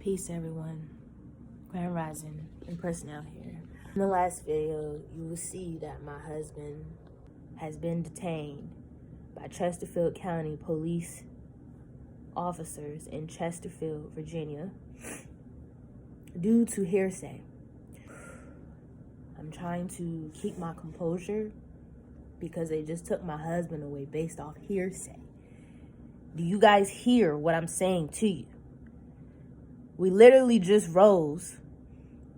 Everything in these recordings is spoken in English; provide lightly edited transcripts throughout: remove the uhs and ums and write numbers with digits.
Peace, everyone. Grand Rising and personnel here. In the last video, you will see that my husband has been detained by Chesterfield County police officers in Chesterfield, Virginia, due to hearsay. I'm trying to keep my composure because they just took my husband away based off hearsay. Do you guys hear what I'm saying to you? We literally just rose,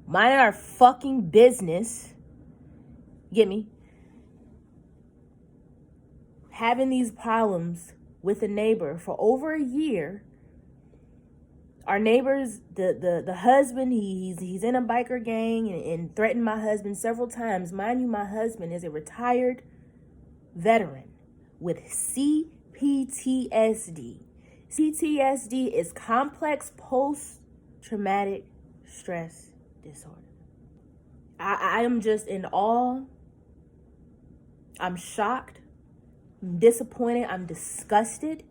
minding our fucking business, get me, having these problems with a neighbor for over a year. Our neighbors, the husband, he's in a biker gang and threatened my husband several times. Mind you, my husband is a retired veteran with CPTSD. CPTSD is complex post-traumatic stress disorder. I am just in awe. I'm shocked. I'm disappointed. I'm disgusted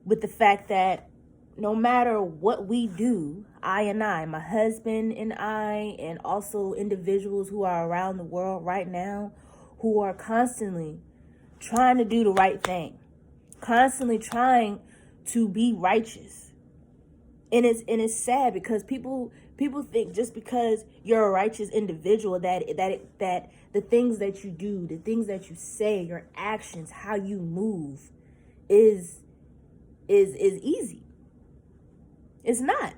with the fact that no matter what we do, my husband and I, and also individuals who are around the world right now, who are constantly trying to do the right thing, constantly trying to be righteous. And it's sad because people think just because you're a righteous individual that the things that you do, the things that you say, your actions, how you move is easy. It's not.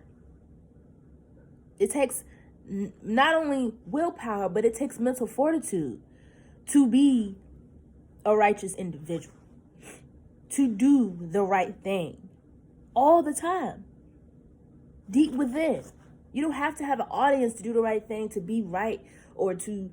It takes not only willpower, but it takes mental fortitude to be a righteous individual, to do the right thing all the time, deep within. You don't have to have an audience to do the right thing, to be right, or to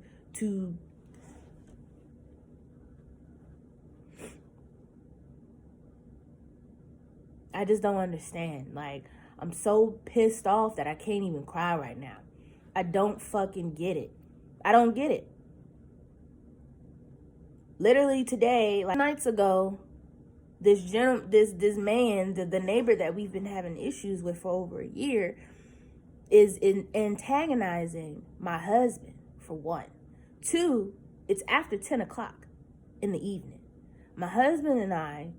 I just don't understand. Like, I'm so pissed off that I can't even cry right now. I don't fucking get it. I don't get it. Literally today, like nights ago, this man, the neighbor that we've been having issues with for over a year, is antagonizing my husband, for one. Two, it's after 10 o'clock in the evening. My husband and I,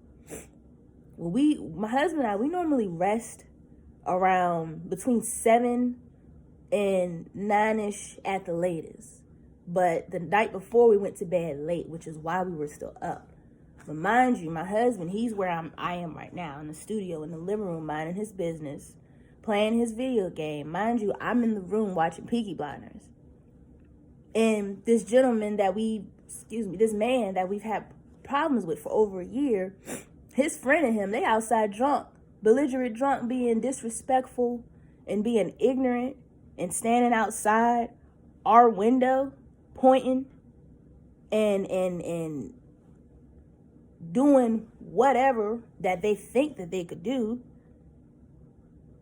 we normally rest around between 7 and 9-ish at the latest. But the night before we went to bed late, which is why we were still up. But mind you, my husband, he's where I am right now, in the studio, in the living room, minding his business, playing his video game. Mind you, I'm in the room watching Peaky Blinders. And this man that we've had problems with for over a year, his friend and him, they outside drunk, belligerent drunk, being disrespectful and being ignorant and standing outside our window, pointing and doing whatever that they think that they could do.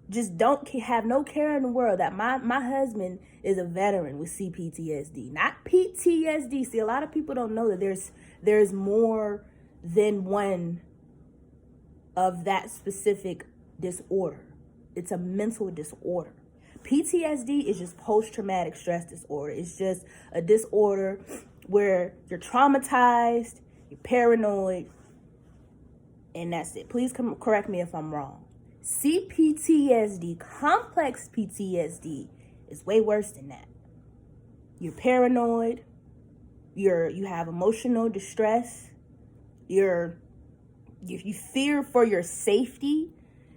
Just don't have no care in the world that my husband is a veteran with CPTSD, not PTSD. See, a lot of people don't know that there's more than one of that specific disorder. It's a mental disorder. PTSD is just post-traumatic stress disorder. It's just a disorder where you're traumatized, you're paranoid, and that's it. Please correct me if I'm wrong. CPTSD, complex PTSD, is way worse than that. You're paranoid, you have emotional distress, you fear for your safety.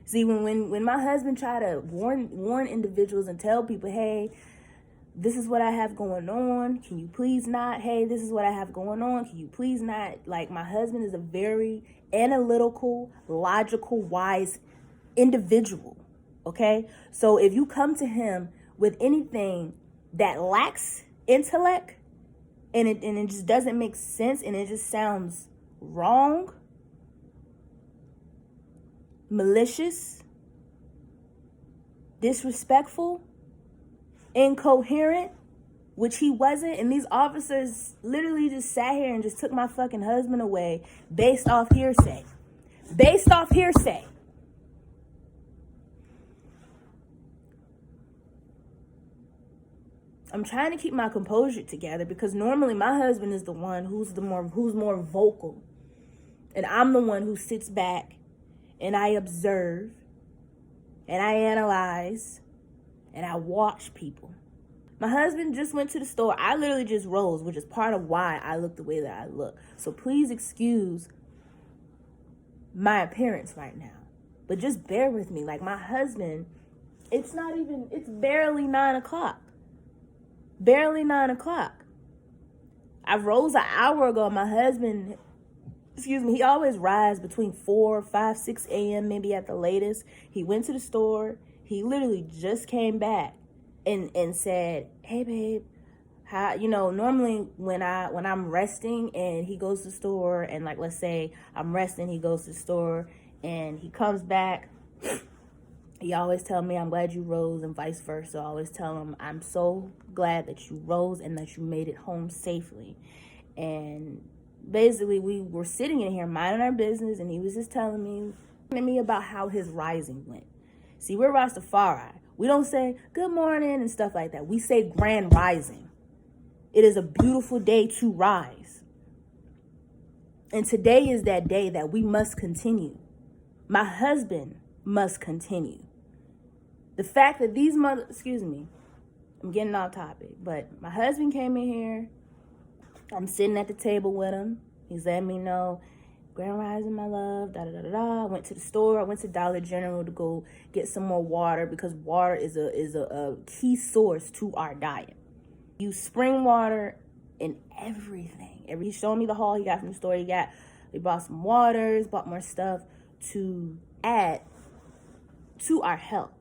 See, when my husband tried to warn individuals and tell people, hey, this is what I have going on, can you please not? Hey, this is what I have going on, can you please not? Like, my husband is a very analytical, logical, wise individual, okay? So if you come to him with anything that lacks intellect and it just doesn't make sense and it just sounds wrong, malicious, disrespectful, incoherent, which he wasn't, and these officers literally just sat here and just took my fucking husband away based off hearsay. I'm trying to keep my composure together because normally my husband is the one who's more vocal. And I'm the one who sits back and I observe and I analyze and I watch people. My husband just went to the store. I literally just rose, which is part of why I look the way that I look. So please excuse my appearance right now. But just bear with me. Like my husband, it's barely 9 o'clock. Barely 9 o'clock. I rose an hour ago. My husband, he always rises between 4, 5, 6 a.m. maybe at the latest. He went to the store. He literally just came back and said, hey babe, how, normally when I'm resting and he goes to the store, and like let's say I'm resting, he goes to the store and he comes back, he always tell me I'm glad you rose, and vice versa. I always tell him I'm so glad that you rose and that you made it home safely. And basically we were sitting in here minding our business, and he was just telling me about how his rising went. See, we're Rastafari. We don't say good morning and stuff like that. We say grand rising. It is a beautiful day to rise. And today is that day that we must continue. My husband must continue. The fact that I'm getting off topic, but my husband came in here. I'm sitting at the table with him. He's letting me know, grand rising, my love, da-da-da-da-da. I went to the store. I went to Dollar General to go get some more water because water is a key source to our diet. Use spring water in everything. He's showing me the haul he got from the store. He bought some waters, bought more stuff to add to our health.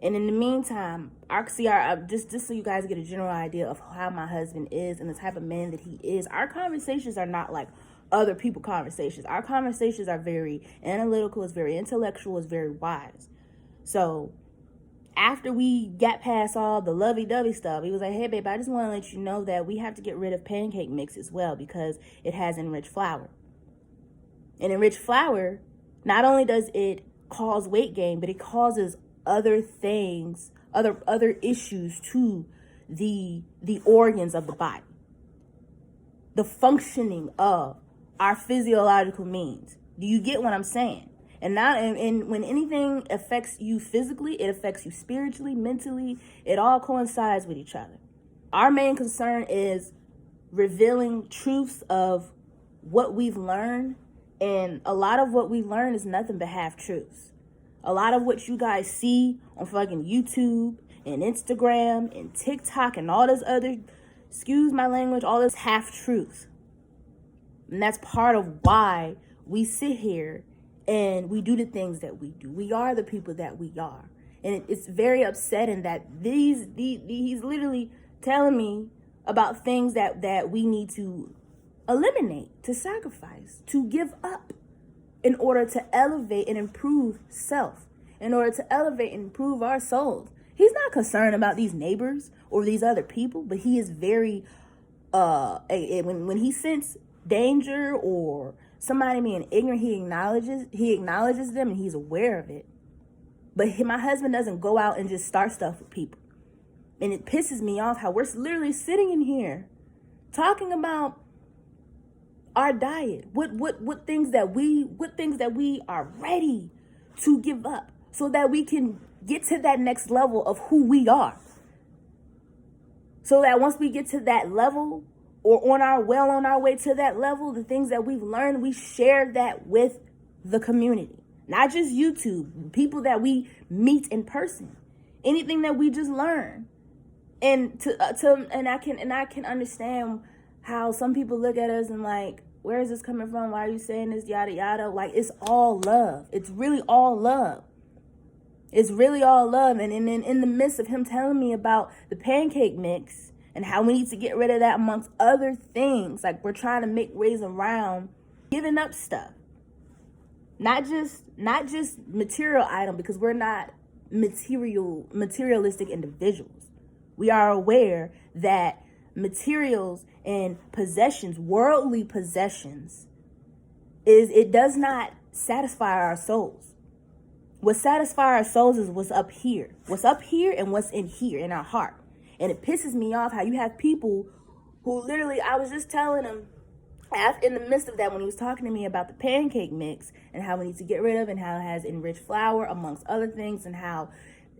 And in the meantime, just so you guys get a general idea of how my husband is and the type of man that he is, our conversations are not like other people conversations. Our conversations are very analytical, it's very intellectual, it's very wise. So after we got past all the lovey-dovey stuff, he was like, hey babe, I just want to let you know that we have to get rid of pancake mix as well because it has enriched flour. And enriched flour, not only does it cause weight gain, but it causes other things, other issues to the organs of the body. The functioning of our physiological means. Do you get what I'm saying? And when anything affects you physically, it affects you spiritually, mentally. It all coincides with each other. Our main concern is revealing truths of what we've learned. And a lot of what we learn is nothing but half truths. A lot of what you guys see on fucking YouTube and Instagram and TikTok and all this other, excuse my language, all this half truths. And that's part of why we sit here and we do the things that we do. We are the people that we are. And it's very upsetting that he's literally telling me about things that we need to eliminate, to sacrifice, to give up in order to elevate and improve self, in order to elevate and improve our souls. He's not concerned about these neighbors or these other people, but he is very, when he senses danger or somebody being ignorant, he acknowledges them and he's aware of it. But my husband doesn't go out and just start stuff with people. And it pisses me off how we're literally sitting in here talking about our diet, what things that we are ready to give up so that we can get to that next level of who we are. So that once we get to that level, or on our way to that level, the things that we've learned, we share that with the community. Not just YouTube, people that we meet in person. Anything that we just learn. And I can understand how some people look at us and like, where is this coming from? Why are you saying this? Yada, yada. Like, it's all love. It's really all love. It's really all love. And in the midst of him telling me about the pancake mix and how we need to get rid of that amongst other things, like we're trying to make ways around giving up stuff. Not just material item, because we're not materialistic individuals. We are aware that materials and possessions, worldly possessions, it does not satisfy our souls. What satisfies our souls is what's up here and what's in here in our heart. And it pisses me off how you have people who literally, I was just telling him, in the midst of that, when he was talking to me about the pancake mix and how we need to get rid of and how it has enriched flour amongst other things, and how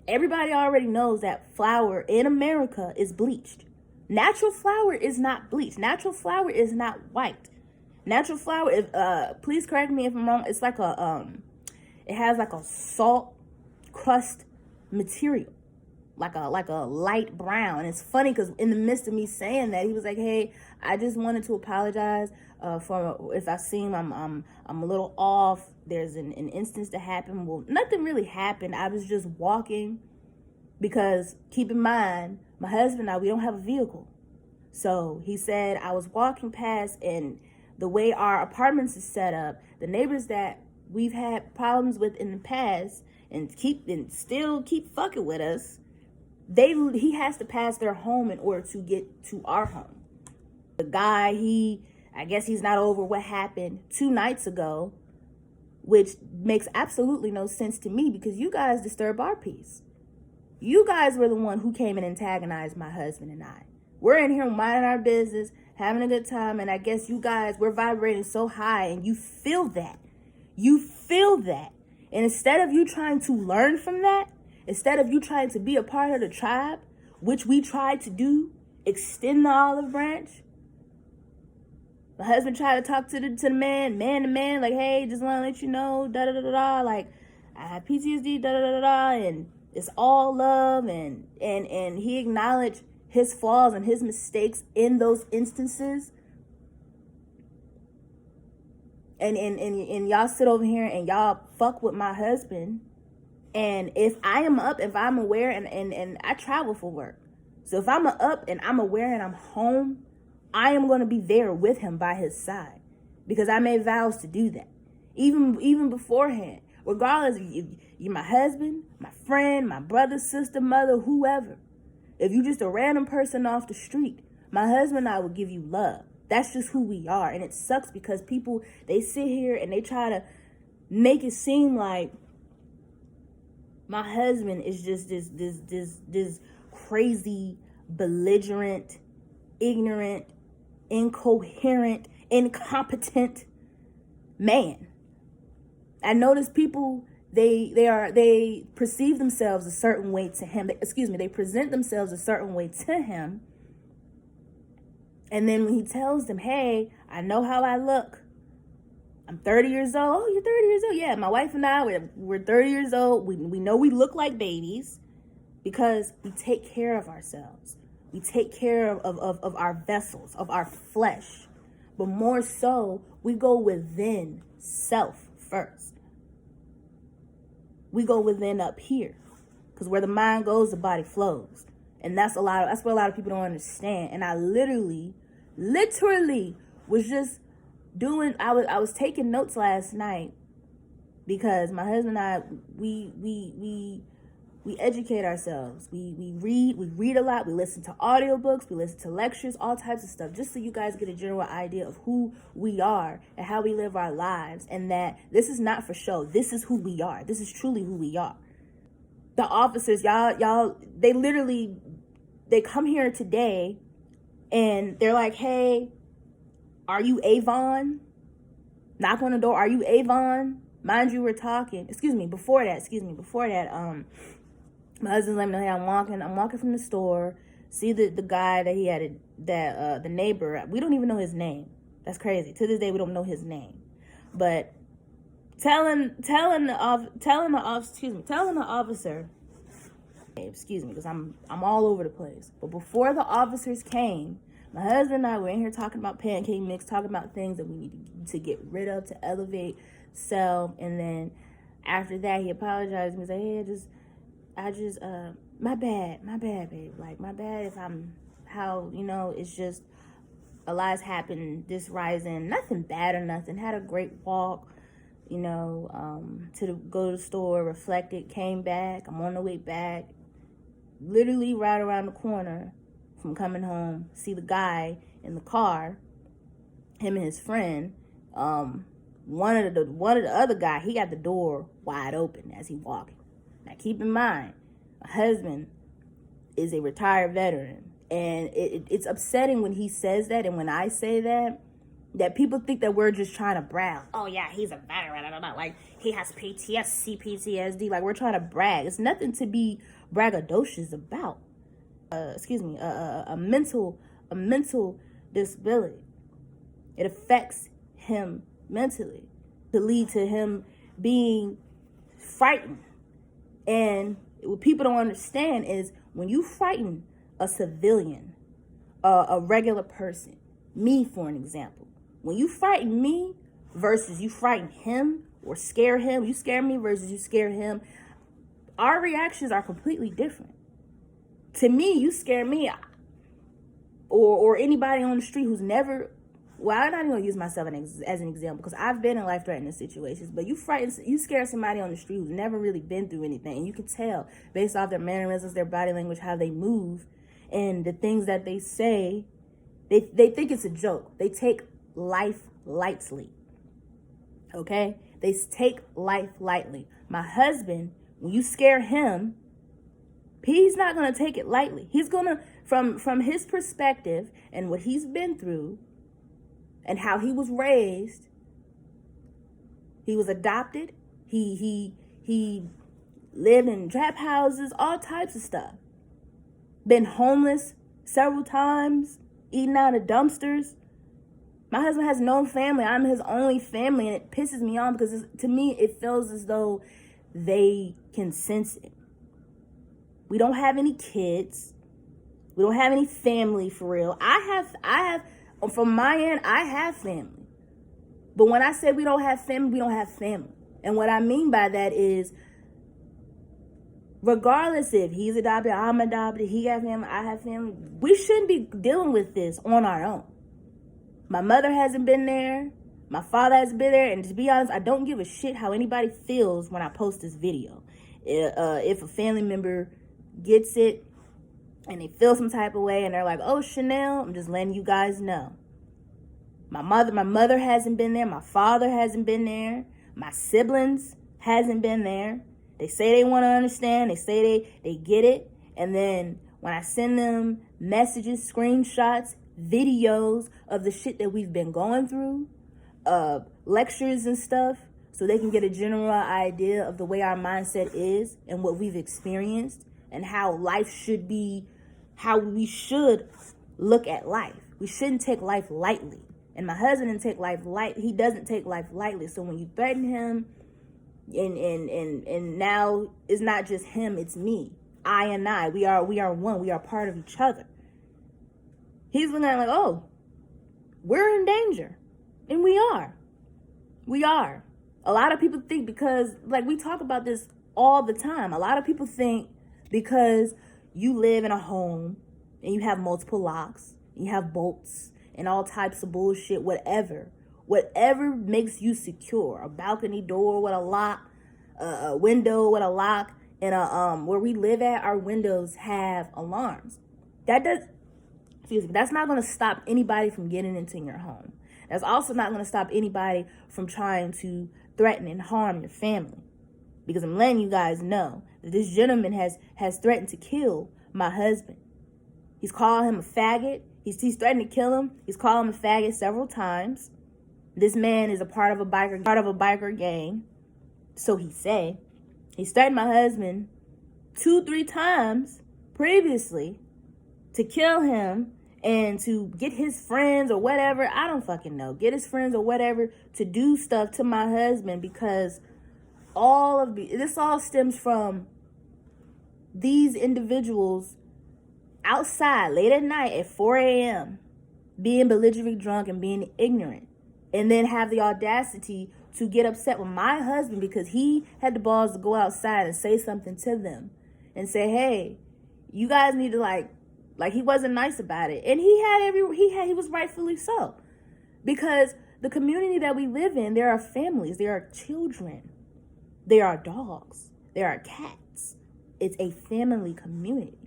everybody already knows that flour in America is bleached. Natural flour is not bleached. Natural flour is not white. Natural flour is, please correct me if I'm wrong, it's like it has like a salt crust material, like a light brown. And it's funny because in the midst of me saying that, he was like, hey, I just wanted to apologize for if I seem I'm a little off. There's an instance that happened. Well, nothing really happened. I was just walking, because keep in mind, my husband and I, we don't have a vehicle. So he said, I was walking past, and the way our apartments is set up, the neighbors that we've had problems with in the past and still keep fucking with us, he has to pass their home in order to get to our home. The guy, I guess he's not over what happened 2 nights ago, which makes absolutely no sense to me, because you guys disturb our peace. You guys were the one who came and antagonized my husband and I. We're in here minding our business, having a good time, and I guess you guys, we're vibrating so high, and you feel that. You feel that. And instead of you trying to learn from that, instead of you trying to be a part of the tribe, which we tried to do, extend the olive branch, my husband tried to talk to the man to man, like, hey, just want to let you know, da-da-da-da-da, like, I have PTSD, da-da-da-da-da, and it's all love, and he acknowledged his flaws and his mistakes in those instances. And y'all sit over here and y'all fuck with my husband. And if I'm aware, and I travel for work. So if I'm up and I'm aware and I'm home, I am going to be there with him by his side, because I made vows to do that. Even beforehand, regardless, you're my husband, my friend, my brother, sister, mother, whoever. If you just a random person off the street, my husband and I will give you love. That's just who we are. And it sucks because people, they sit here and they try to make it seem like my husband is just this crazy, belligerent, ignorant, incoherent, incompetent man. I notice people, they perceive themselves a certain way to him. They present themselves a certain way to him. And then when he tells them, hey, I know how I look. I'm 30 years old. Oh, you're 30 years old. Yeah, my wife and I, we're 30 years old. We know we look like babies because we take care of ourselves. We take care of our vessels, of our flesh. But more so, we go within self first. We go within up here. Because where the mind goes, the body flows. And that's what a lot of people don't understand. And I literally was just doing, I was taking notes last night, because my husband and I, we educate ourselves. We read a lot. We listen to audiobooks. We listen to lectures, all types of stuff, just so you guys get a general idea of who we are and how we live our lives. And that this is not for show. This is who we are. This is truly who we are. The officers, y'all, they come here today and they're like, hey, are you Avon? Knock on the door. Are you Avon? Mind you, we're talking. Before that, my husband's letting me know, hey, I'm walking from the store. See the guy that he had, the neighbor. We don't even know his name. That's crazy. To this day, we don't know his name. But telling the officer, because I'm all over the place. But before the officers came, my husband and I were in here talking about pancake mix, talking about things that we need to get rid of, to elevate, sell. And then after that, he apologized. He was like, hey, I just my bad, babe. Like, my bad if I'm it's just a lot's happened this rising. Nothing bad or nothing. Had a great walk, go to the store, reflected, came back. I'm on the way back. Literally right around the corner from coming home, see the guy in the car, him and his friend. One of the other guy, he got the door wide open as he walking. Now keep in mind, my husband is a retired veteran. And it's upsetting when he says that, and when I say that people think that we're just trying to brag. Oh yeah, he's a veteran. Like, he has PTSD. Like, we're trying to brag. It's nothing to be braggadocious about. A mental disability. It affects him mentally to lead to him being frightened. And what people don't understand is when you frighten a civilian, a regular person, me for an example, when you frighten me versus you frighten him or scare him, you scare me versus you scare him, our reactions are completely different. To me, you scare me, or anybody on the street who's never, well, I'm not even going to use myself as an example because I've been in life-threatening situations, but you scare somebody on the street who's never really been through anything, and you can tell based off their mannerisms, their body language, how they move, and the things that they say, they think it's a joke. They take life lightly, okay? They take life lightly. My husband, when you scare him, he's not going to take it lightly. He's going to, from his perspective and what he's been through and how he was raised, he was adopted, he lived in trap houses, all types of stuff. Been homeless several times, eating out of dumpsters. My husband has no family. I'm his only family, and it pisses me off because to me, it feels as though they can sense it. We don't have any kids. We don't have any family for real. I have, from my end, I have family. But when I say we don't have family, we don't have family. And what I mean by that is, regardless if he's adopted, I'm adopted, he got family, I have family, we shouldn't be dealing with this on our own. My mother hasn't been there. My father hasn't been there. And to be honest, I don't give a shit how anybody feels when I post this video. If a family member gets it and they feel some type of way and they're like, oh, Chanel, I'm just letting you guys know. My mother hasn't been there. My father hasn't been there. My siblings hasn't been there. They say they want to understand. They say they get it. And then when I send them messages, screenshots, videos of the shit that we've been going through, lectures and stuff, so they can get a general idea of the way our mindset is and what we've experienced and how life should be, how we should look at life. We shouldn't take life lightly. And my husband didn't take life light. He doesn't take life lightly. So when you threaten him, and now it's not just him, it's me. I and I. We are one. We are part of each other. He's looking at it like, oh, we're in danger. And we are. We are. A lot of people think because, like, we talk about this all the time. A lot of people think because you live in a home and you have multiple locks, you have bolts and all types of bullshit, whatever makes you secure, a balcony door with a lock, a window with a lock, and where we live at, our windows have alarms. That's not going to stop anybody from getting into your home. That's also not going to stop anybody from trying to threaten and harm your family. Because I'm letting you guys know that this gentleman has threatened to kill my husband. He's called him a faggot. He's threatened to kill him. He's called him a faggot several times. This man is a part of a biker gang. So he say. He's threatened my husband 2-3 times previously to kill him and to get his friends or whatever. I don't fucking know. Get his friends or whatever to do stuff to my husband because this all stems from these individuals outside late at night at 4 a.m. being belligerently drunk and being ignorant, and then have the audacity to get upset with my husband because he had the balls to go outside and say something to them and say, hey, you guys need to like he wasn't nice about it. And he was rightfully so. Because the community that we live in, there are families, there are children, there are dogs, there are cats. It's a family community.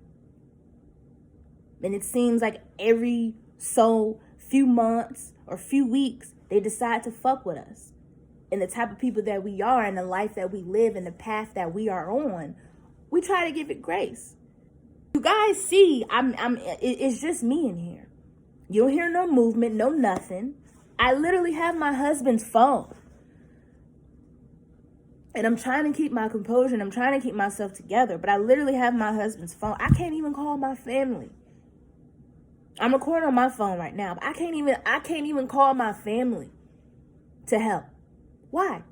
And it seems like every so few months or few weeks, they decide to fuck with us. And the type of people that we are and the life that we live and the path that we are on, we try to give it grace. You guys see, it's just me in here. You don't hear no movement, no nothing. I literally have my husband's phone. And I'm trying to keep my composure and I'm trying to keep myself together. But I literally have my husband's phone. I can't even call my family. I'm recording on my phone right now. But I can't even call my family to help. Why?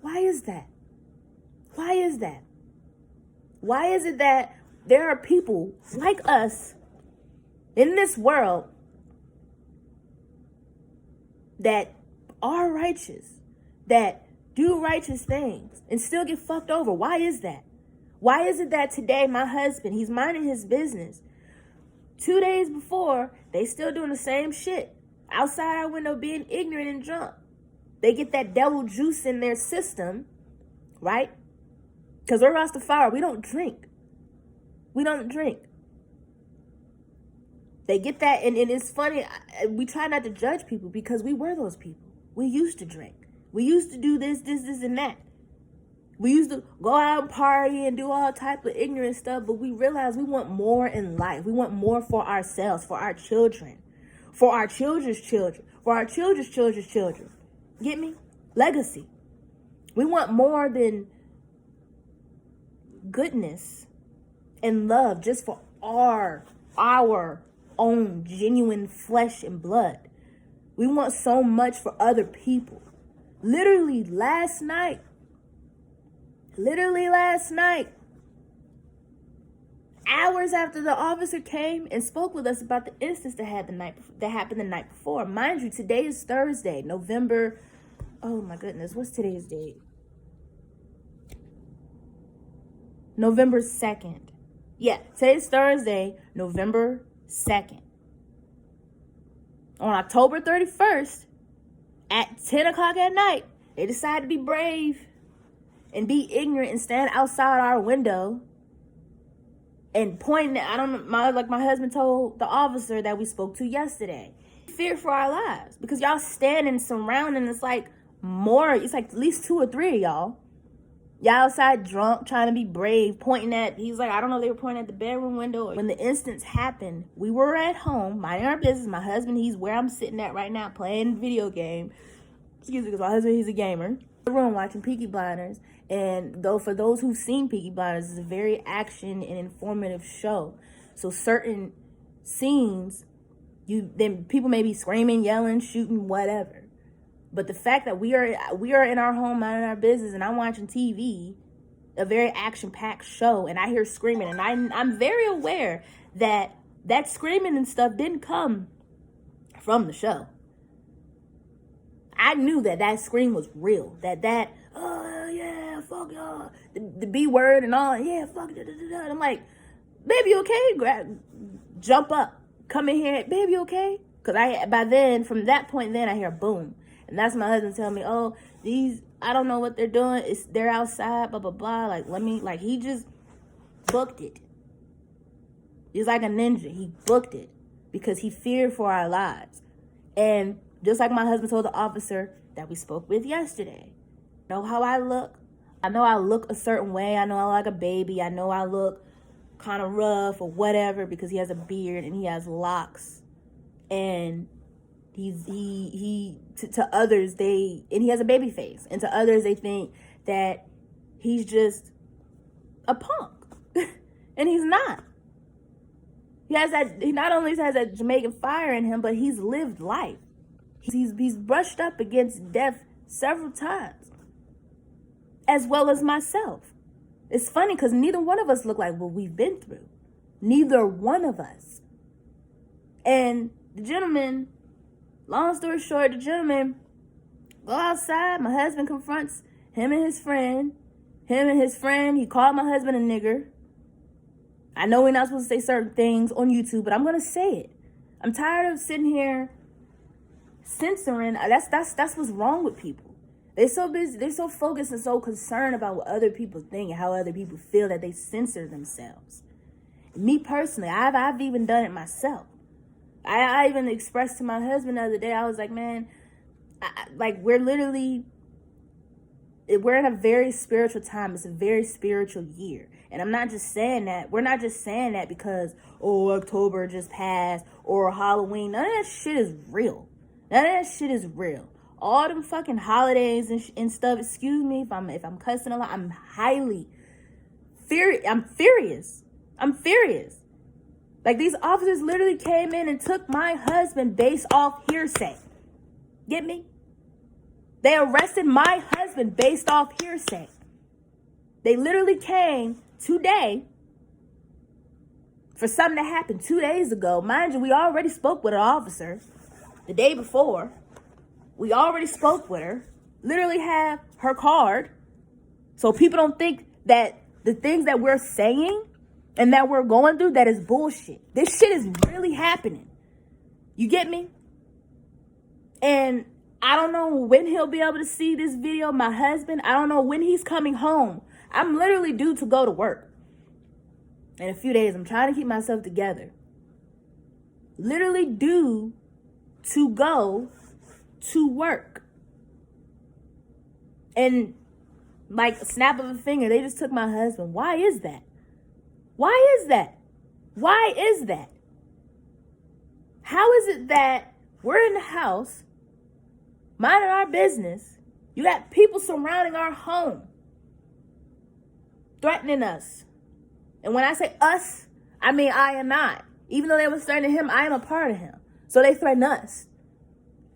Why is that? Why is that? Why is it that there are people like us in this world that are righteous, that do righteous things and still get fucked over? Why is that? Why is it that today my husband, he's minding his business, 2 days before, they still doing the same shit outside our window, being ignorant and drunk? They get that devil juice in their system, right? Because we're Rastafari, we don't drink. We don't drink. They get that, and it's funny, we try not to judge people because we were those people. We used to drink. We used to do this, and that. We used to go out and party and do all type of ignorant stuff, but we realized we want more in life. We want more for ourselves, for our children, for our children's children, for our children's children's children. Get me? Legacy. We want more than goodness and love just for our own genuine flesh and blood. We want so much for other people. Literally last night, hours after the officer came and spoke with us about the instance that happened the night before. Mind you, today is Thursday, November, oh my goodness, what's today's date? November 2nd. Yeah, today's Thursday, November 2nd. On October 31st, at 10 o'clock at night, they decided to be brave and be ignorant and stand outside our window and point at, my husband told the officer that we spoke to yesterday. Fear for our lives because y'all standing surrounding, it's like at least 2 or 3 of y'all. Y'all outside drunk, trying to be brave, pointing at, he's like, I don't know if they were pointing at the bedroom window. When the instance happened, we were at home, minding our business. My husband, he's where I'm sitting at right now, playing video game. Excuse me, because my husband, he's a gamer. In the room watching Peaky Blinders. And for those who've seen Peaky Blinders, it's a very action and informative show. So certain scenes, then people may be screaming, yelling, shooting, whatever. But the fact that we are in our home minding our business and I'm watching TV, a very action-packed show, and I hear screaming, and I'm very aware that screaming and stuff didn't come from the show. I knew that scream was real. Oh yeah, fuck y'all, the B word and all, yeah, fuck da da da da. I'm like, baby, okay? Jump up, come in here, baby, okay? Because from that point, I hear a boom. And that's my husband telling me, oh, I don't know what they're doing. They're outside, blah, blah, blah. He just booked it. He's like a ninja. He booked it because he feared for our lives. And just like my husband told the officer that we spoke with yesterday, know how I look? I know I look a certain way. I know I look like a baby. I know I look kind of rough or whatever because he has a beard and he has locks. And to others and he has a baby face, and to others they think that he's just a punk. And he's not. He not only has that Jamaican fire in him, but he's lived life. He's brushed up against death several times, as well as myself. It's funny because neither one of us look like what we've been through. Neither one of us. And the gentleman, long story short, the gentleman go outside. My husband confronts him and his friend. He called my husband a nigger. I know we're not supposed to say certain things on YouTube, but I'm going to say it. I'm tired of sitting here censoring. That's what's wrong with people. They're so busy. They're so focused and so concerned about what other people think and how other people feel that they censor themselves. Me personally, I've even done it myself. I even expressed to my husband the other day, I was like, man, we're in a very spiritual time. It's a very spiritual year. And I'm not just saying that. We're not just saying that because, oh, October just passed or Halloween. None of that shit is real. None of that shit is real. All them fucking holidays and stuff. Excuse me if I'm cussing a lot. I'm highly furious. I'm furious. I'm furious. Like, these officers literally came in and took my husband based off hearsay. Get me? They arrested my husband based off hearsay. They literally came today for something that happened 2 days ago. Mind you, we already spoke with an officer the day before. We already spoke with her. Literally have her card. So people don't think that the things that we're saying and that we're going through, that is bullshit. This shit is really happening. You get me? And I don't know when he'll be able to see this video. My husband, I don't know when he's coming home. I'm literally due to go to work in a few days. I'm trying to keep myself together. Literally due to go to work. And like a snap of a finger, they just took my husband. Why is that? Why is that? Why is that? How is it that we're in the house, minding our business, you got people surrounding our home, threatening us? And when I say us, I mean I and I. Even though they were threatening him, I am a part of him. So they threaten us.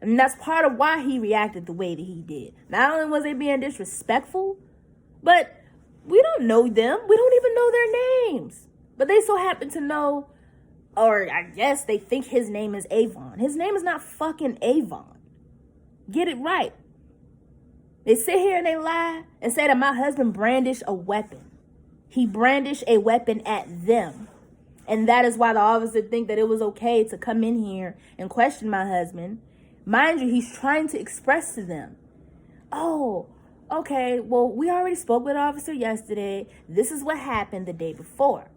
And that's part of why he reacted the way that he did. Not only was they being disrespectful, but we don't know them. We don't even know their names. But they so happen to know, or I guess they think his name is Avon. His name is not fucking Avon. Get it right. They sit here and they lie and say that my husband brandished a weapon. He brandished a weapon at them. And that is why the officer think that it was okay to come in here and question my husband. Mind you, he's trying to express to them, oh, okay, well, we already spoke with the officer yesterday. This is what happened the day before.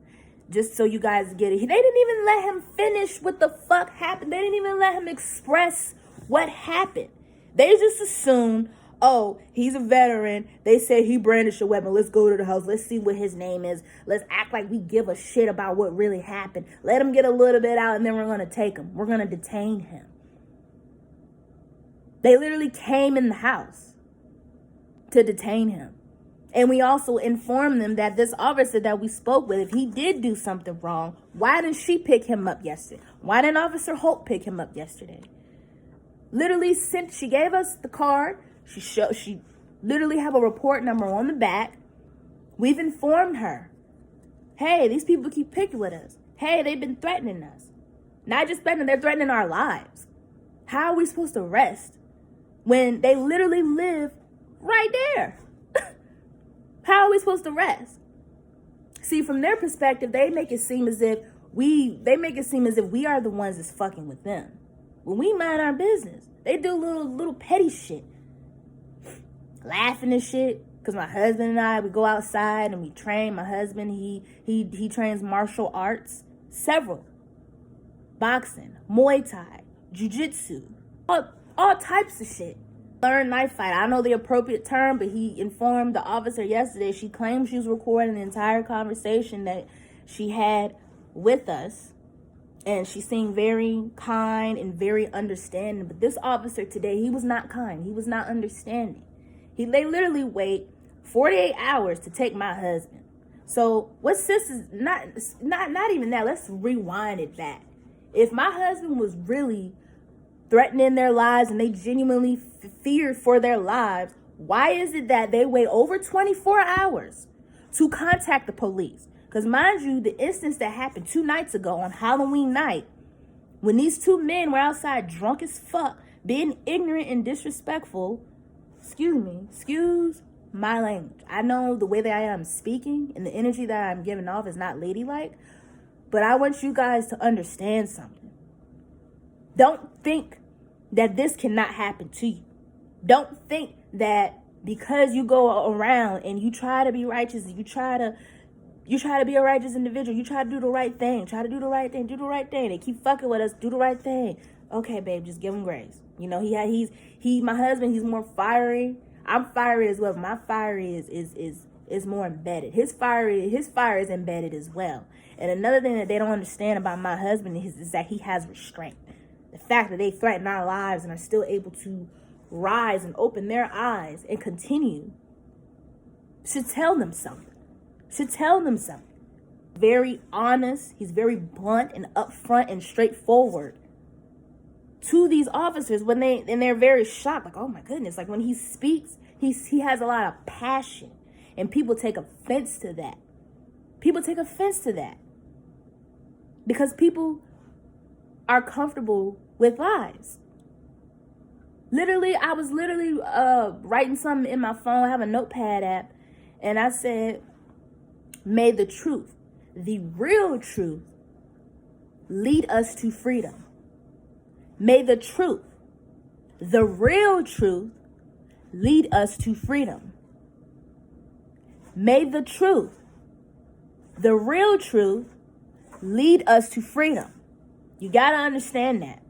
Just so you guys get it. They didn't even let him finish what the fuck happened. They didn't even let him express what happened. They just assumed, oh, he's a veteran. They said he brandished a weapon. Let's go to the house. Let's see what his name is. Let's act like we give a shit about what really happened. Let him get a little bit out, and then we're going to take him. We're going to detain him. They literally came in the house to detain him. And we also informed them that this officer that we spoke with, if he did do something wrong, why didn't she pick him up yesterday? Why didn't Officer Holt pick him up yesterday? Literally, she gave us the card. She literally have a report number on the back. We've informed her. Hey, these people keep picking with us. Hey, they've been threatening us. Not just threatening, they're threatening our lives. How are we supposed to rest when they literally live right there? How are we supposed to rest? See, from their perspective, they make it seem as if we are the ones that's fucking with them. When we mind our business, they do little petty shit. Laughing and shit. Because my husband and I, we go outside and we train. My husband, he trains martial arts. Several. Boxing, Muay Thai, Jiu-Jitsu. All types of shit. Learn knife fight. I know the appropriate term, but he informed the officer yesterday. She claimed she was recording the entire conversation that she had with us. And she seemed very kind and very understanding. But this officer today, he was not kind. He was not understanding. They literally wait 48 hours to take my husband. So what sis is not even that. Let's rewind it back. If my husband was really threatening their lives and they genuinely feared for their lives, why is it that they wait over 24 hours to contact the police? Because mind you, the instance that happened 2 nights ago on Halloween night, when these 2 men were outside drunk as fuck, being ignorant and disrespectful, excuse my language. I know the way that I am speaking and the energy that I'm giving off is not ladylike, but I want you guys to understand something. Don't think that this cannot happen to you. Don't think that because you go around and you try to be righteous, you try to be a righteous individual, you try to do the right thing, They keep fucking with us, do the right thing. Okay, babe, just give him grace. You know, my husband, he's more fiery. I'm fiery as well. My fiery is is more embedded. His fire is embedded as well. And another thing that they don't understand about my husband is that he has restraint. The fact that they threaten our lives and are still able to rise and open their eyes and continue should tell them something. Very honest. He's very blunt and upfront and straightforward to these officers when they're very shocked. Like, oh my goodness. Like when he speaks, he has a lot of passion, and people take offense to that. Because people are comfortable with lies. I was literally writing something in my phone. I have a notepad app, and I said, may the truth, the real truth, lead us to freedom. May the truth, the real truth, lead us to freedom. May the truth, the real truth, lead us to freedom. You got to understand that.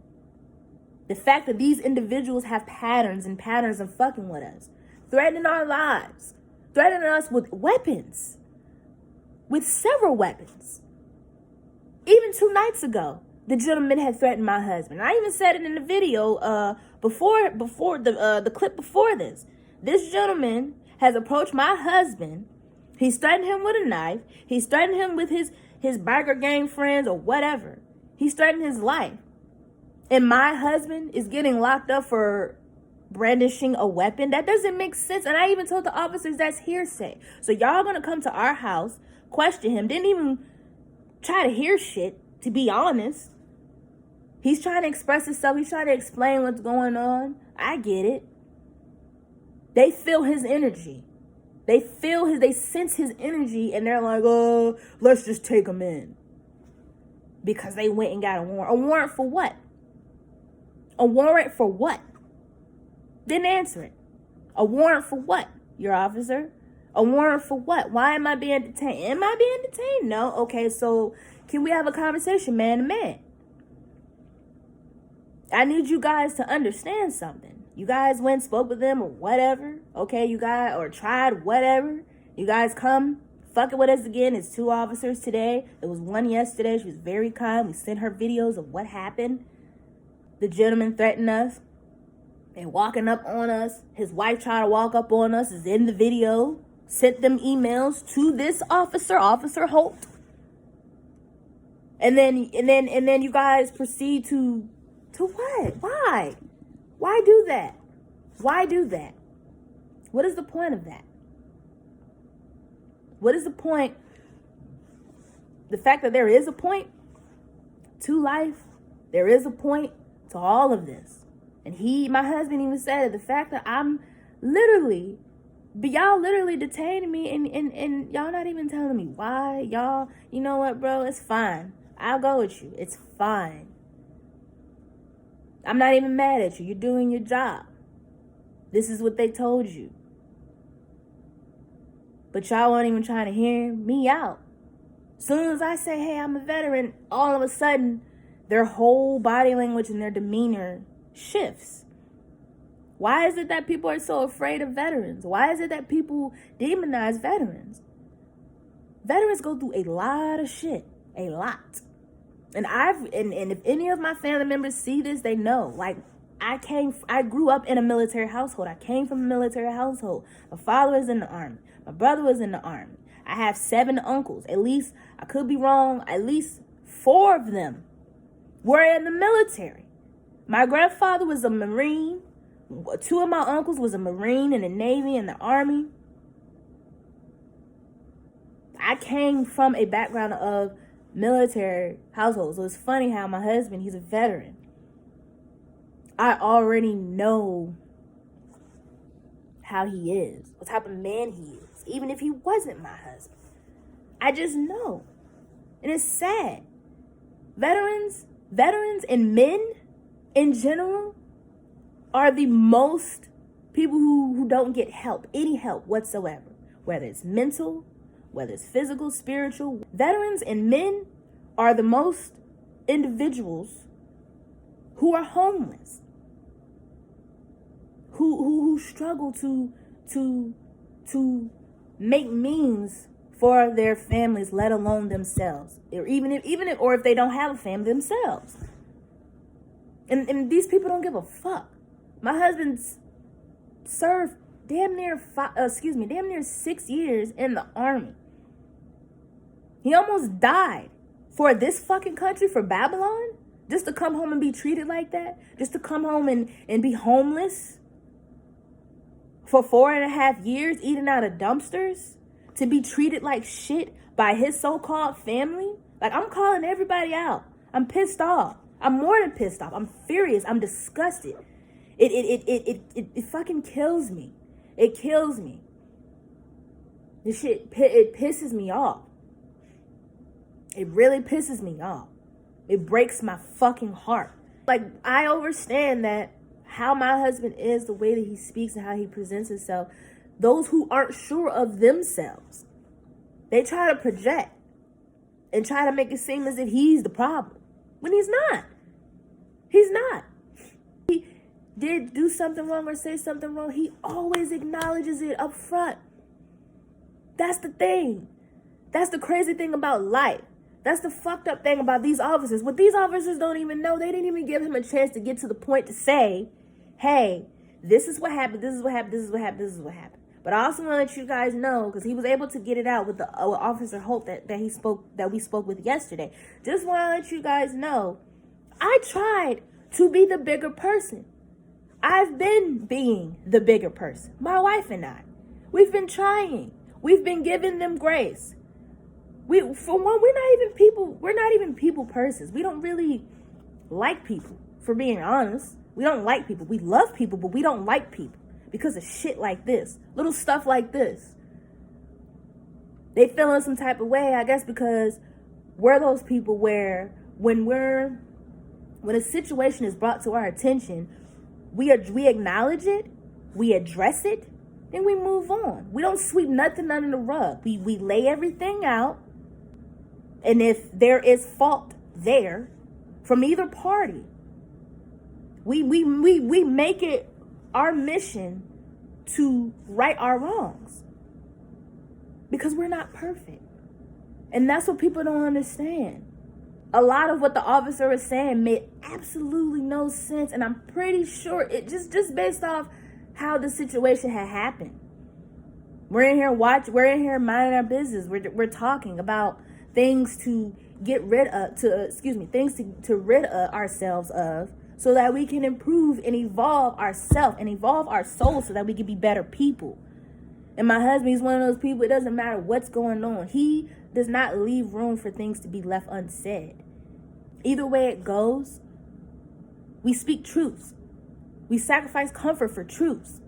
The fact that these individuals have patterns of fucking with us, threatening our lives, threatening us with weapons, with several weapons. Even 2 nights ago, the gentleman had threatened my husband. I even said it in the video before the clip before this. This gentleman has approached my husband. He's threatened him with a knife. He's threatened him with his biker gang friends or whatever. He's threatened his life. And my husband is getting locked up for brandishing a weapon. That doesn't make sense. And I even told the officers that's hearsay. So y'all gonna come to our house, question him, didn't even try to hear shit, to be honest. He's trying to express himself. He's trying to explain what's going on. I get it. They feel his energy. They sense his energy, and they're like, oh, let's just take him in. Because they went and got a warrant. A warrant for what? A warrant for what? Didn't answer it. A warrant for what, your officer? A warrant for what? Why am I being detained? Am I being detained? No. Okay, so can we have a conversation man to man? I need you guys to understand something. You guys went and spoke with them or whatever. Okay, you guys, or tried whatever. You guys come fucking with us again. It's 2 officers today. There was 1 yesterday. She was very kind. We sent her videos of what happened. The gentleman threatened us and walking up on us. His wife tried to walk up on us. Is in the video. Sent them emails to this officer, Officer Holt. And then you guys proceed to what? Why? Why do that? Why do that? What is the point of that? What is the point? The fact that there is a point to life, there is a point to all of this. And my husband even said it, the fact that I'm literally, but y'all literally detaining me and y'all not even telling me why. Y'all, you know what, bro? It's fine. I'll go with you. It's fine. I'm not even mad at you. You're doing your job. This is what they told you. But y'all weren't even trying to hear me out. Soon as I say, hey, I'm a veteran, all of a sudden, their whole body language and their demeanor shifts. Why is it that people are so afraid of veterans? Why is it that people demonize veterans? Veterans go through a lot of shit. A lot. And if any of my family members see this, they know. Like, I grew up in a military household. I came from a military household. My father was in the Army. My brother was in the Army. I have 7 uncles. At least, I could be wrong, at least 4 of them were in the military. My grandfather was a Marine. 2 of my uncles was a Marine in the Navy and the Army. I came from a background of military household. So it's funny how my husband, he's a veteran. I already know how he is, what type of man he is, even if he wasn't my husband. I just know. And it's sad. Veterans and men in general are the most people who don't get help, any help whatsoever, whether it's mental, whether it's physical, spiritual. Veterans and men are the most individuals who are homeless, who struggle to make means for their families, let alone themselves, or if they don't have a family themselves. And these people don't give a fuck. My husband's served damn near 6 years in the army. He almost died for this fucking country, for Babylon, just to come home and be treated like that, just to come home and be homeless for 4.5 years, eating out of dumpsters, to be treated like shit by his so-called family. Like, I'm calling everybody out. I'm pissed off. I'm more than pissed off. I'm furious. I'm disgusted. It fucking kills me. It kills me. This shit, it pisses me off. It really pisses me off. It breaks my fucking heart. Like, I understand that how my husband is, the way that he speaks and how he presents himself, those who aren't sure of themselves, they try to project and try to make it seem as if he's the problem, when he's not. He's not. He did do something wrong or say something wrong, he always acknowledges it up front. That's the thing. That's the crazy thing about life. That's the fucked up thing about these officers. What these officers don't even know, they didn't even give him a chance to get to the point to say, hey, this is what happened, this is what happened, this is what happened, this is what happened. But I also want to let you guys know, because he was able to get it out with the Officer Hope that we spoke with yesterday. Just want to let you guys know, I tried to be the bigger person. I've been being the bigger person. My wife and I. We've been trying. We've been giving them grace. We're not even people persons. We don't really like people, for being honest. We don't like people. We love people, but we don't like people because of shit like this. Little stuff like this. They feel in some type of way, I guess, because we're those people where when a situation is brought to our attention, we acknowledge it, we address it, then we move on. We don't sweep nothing under the rug. We lay everything out. And if there is fault there from either party, we make it our mission to right our wrongs, because we're not perfect. And that's what people don't understand. A lot of what the officer was saying made absolutely no sense, and I'm pretty sure it just based off how the situation had happened. We're in here minding our business. We're talking about things to get rid of, things to rid ourselves of, so that we can improve and evolve ourselves and evolve our soul, so that we can be better people. And my husband is one of those people, it doesn't matter what's going on. He does not leave room for things to be left unsaid. Either way it goes, we speak truths. We sacrifice comfort for truths.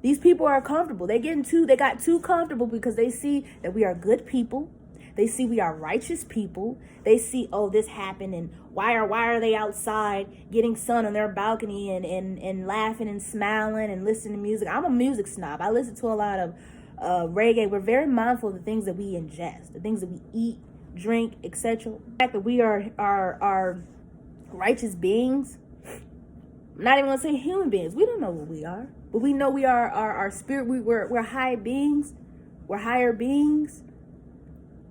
These people are comfortable. They got too comfortable because they see that we are good people. They see we are righteous people. They see, oh, this happened, and why are they outside getting sun on their balcony and laughing and smiling and listening to music? I'm a music snob. I listen to a lot of reggae. We're very mindful of the things that we ingest, the things that we eat, drink, etc. The fact that we are righteous beings. I'm not even gonna say human beings. We don't know what we are, but we know we are our spirit. We're high beings. We're higher beings.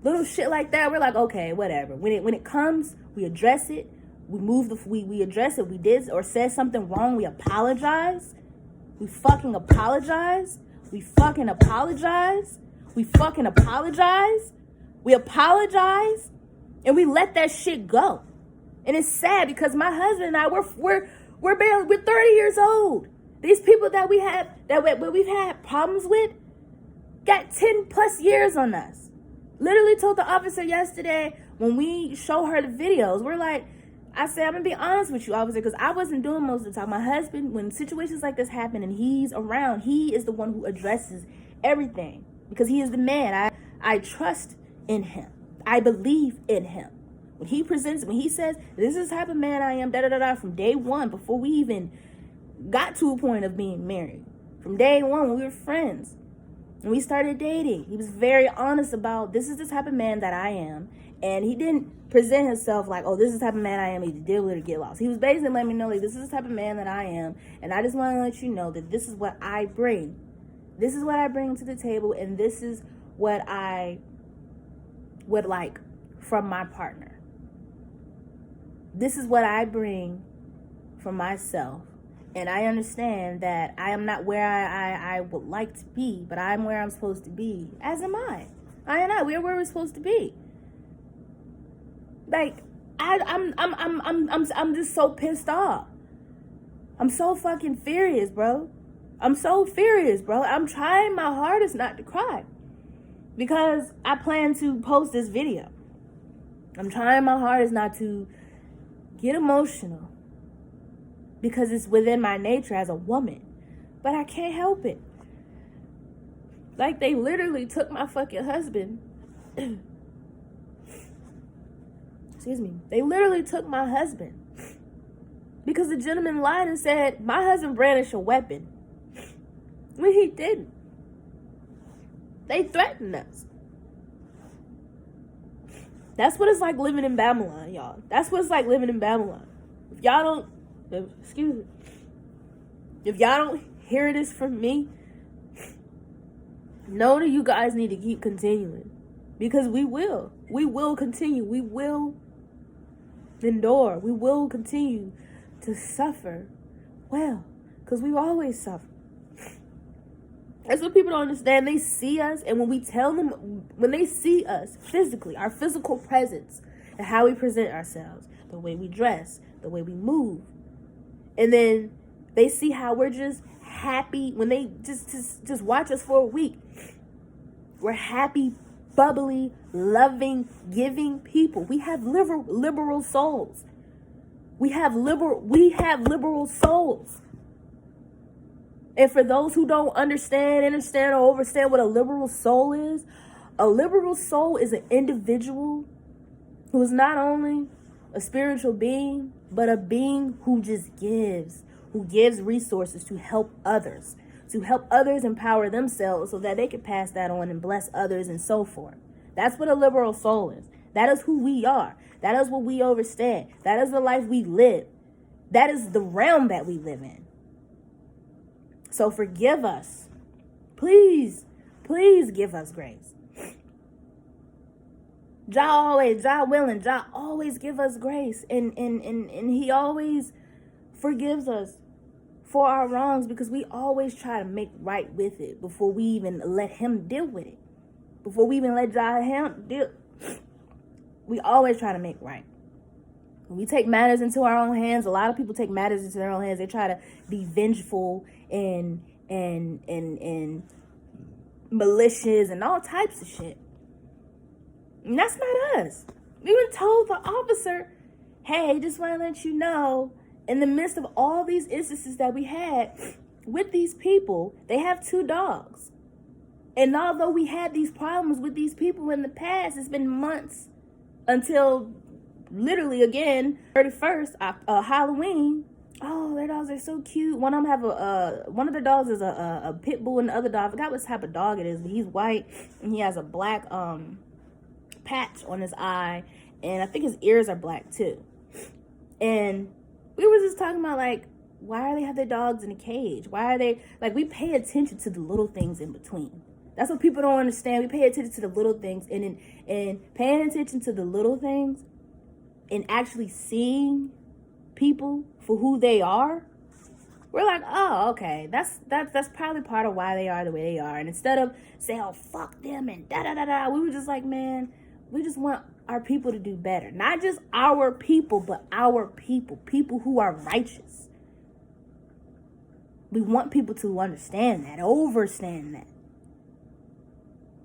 Little shit like that, we're like, okay, whatever. When it comes, we address it. We address it. We did or said something wrong. We apologize. We fucking apologize. We fucking apologize. We fucking apologize. We apologize, and we let that shit go. And it's sad because my husband and I, we're 30 years old. These people that we've had problems with got 10 plus years on us. Literally told the officer yesterday when we show her the videos, I said, I'm gonna be honest with you, officer, because I wasn't doing most of the time. My husband, when situations like this happen and he's around, he is the one who addresses everything, because he is the man. I trust in him. I believe in him. When he says, this is the type of man I am, from day one, before we even got to a point of being married. From day one, when we were friends, when we started dating, he was very honest about, this is the type of man that I am. And he didn't present himself like, oh, this is the type of man I am, either deal with it or get lost. He was basically letting me know, like, this is the type of man that I am. And I just want to let you know that this is what I bring. This is what I bring to the table, and this is what I would like from my partner. This is what I bring from myself. And I understand that I am not where I would like to be, but I'm where I'm supposed to be. As am I. I and I, we're where we're supposed to be. Like, I'm just so pissed off. I'm so fucking furious, bro. I'm so furious, bro. I'm trying my hardest not to cry because I plan to post this video. I'm trying my hardest not to get emotional because it's within my nature as a woman, but I can't help it. Like, they literally took my fucking husband. Excuse me. They literally took my husband because the gentleman lied and said my husband brandished a weapon when he didn't. They threatened us. That's what it's like living in Babylon, y'all. That's what it's like living in Babylon. If y'all don't hear this from me, know that you guys need to keep continuing. Because we will continue. We will endure. We will continue to suffer well. Because we always suffer. That's what people don't understand. They see us, and when we tell them, when they see us physically, our physical presence, and how we present ourselves, the way we dress, the way we move, and then they see how we're just happy, when they just watch us for a week, we're happy, bubbly, loving, giving people. We have liberal souls. We have liberal souls. And for those who don't understand or overstand what a liberal soul is an individual who is not only a spiritual being, but a being who just gives resources to help others empower themselves so that they can pass that on and bless others and so forth. That's what a liberal soul is. That is who we are. That is what we overstand. That is the life we live. That is the realm that we live in. So forgive us. Please give us grace. Jah always give us grace. And he always forgives us for our wrongs because we always try to make right with it before we even let him deal with it. Before we even let Jah deal. We always try to make right. When we take matters into our own hands, a lot of people take matters into their own hands. They try to be vengeful and malicious and all types of shit. And that's not us. We even told the officer, hey, just want to let you know, in the midst of all these instances that we had with these people, they have 2 dogs. And although we had these problems with these people in the past, it's been months until literally, again, 31st, Halloween. Oh, their dogs are so cute. One of them one of the dogs is a pit bull, and the other dog, I forgot what type of dog it is, but he's white, and he has a black patch on his eye, and I think his ears are black too. And we were just talking about, like, why are they have their dogs in a cage? Why are they, like, we pay attention to the little things in between. That's what people don't understand. We pay attention to the little things, and paying attention to the little things and actually seeing people for who they are, we're like, oh, okay, that's probably part of why they are the way they are. And instead of saying, oh, fuck them and da-da-da-da, we were just like, man, we just want our people to do better. Not just our people, but our people who are righteous. We want people to understand that, overstand that.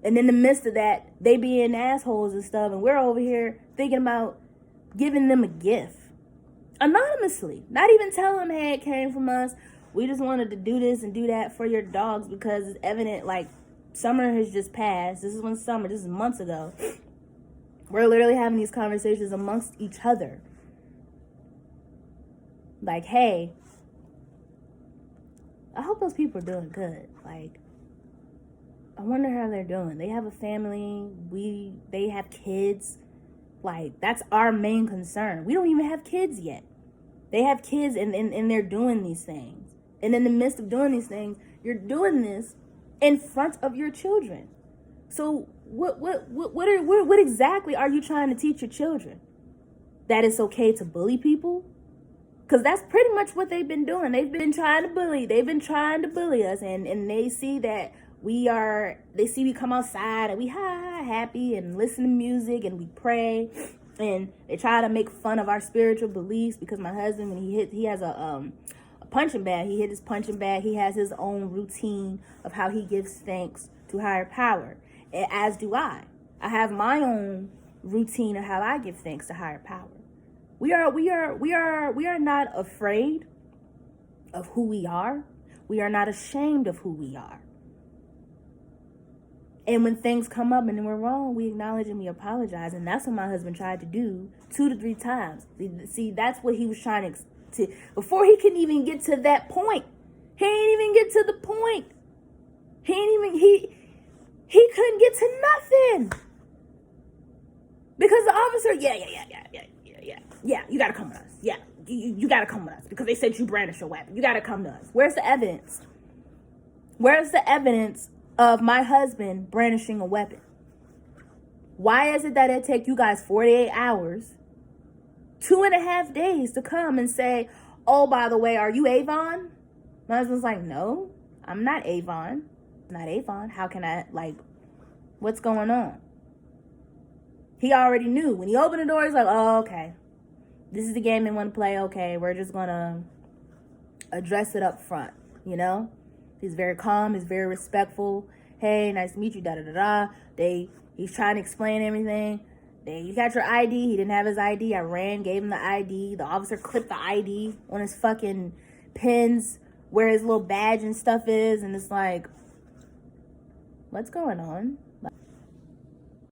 And in the midst of that, they being assholes and stuff, and we're over here thinking about giving them a gift. Anonymously. Not even telling them, hey, it came from us. We just wanted to do this and do that for your dogs because it's evident, like, summer has just passed. This is months ago. We're literally having these conversations amongst each other. Like, hey, I hope those people are doing good. Like, I wonder how they're doing. They have a family. They have kids. Like, that's our main concern. We don't even have kids yet. They have kids and they're doing these things. And in the midst of doing these things, you're doing this in front of your children. So what exactly are you trying to teach your children? That it's okay to bully people? Because that's pretty much what they've been doing. They've been trying to bully. They've been trying to bully us. And they see that they see we come outside and we happy and listen to music and we pray. And they try to make fun of our spiritual beliefs, because my husband, when he has a punching bag. He hit his punching bag. He has his own routine of how he gives thanks to higher power. As do I. I have my own routine of how I give thanks to higher power. We are not afraid of who we are. We are not ashamed of who we are. And when things come up and we're wrong, we acknowledge and we apologize. And that's what my husband tried to do 2 to 3 times. See, that's what he was trying to before he can even get to that point. He ain't even get to the point. He couldn't get to nothing. Because the officer, yeah, you gotta come with us. Yeah, you gotta come with us because they said you brandished your weapon. You gotta come to us. Where's the evidence? Where's the evidence of my husband brandishing a weapon? Why is it that it take you guys 48 hours, 2.5 days to come and say, oh, by the way, are you Avon? My husband's like, no, I'm not Avon. I'm not Avon. How can I, what's going on? He already knew. When he opened the door, he's like, oh, okay. This is the game they want to play. Okay, we're just going to address it up front, you know? He's very calm. He's very respectful. Hey, nice to meet you, da-da-da-da. He's trying to explain everything. You got your ID. He didn't have his ID. I ran, gave him the ID. The officer clipped the ID on his fucking pins where his little badge and stuff is. And it's like, what's going on?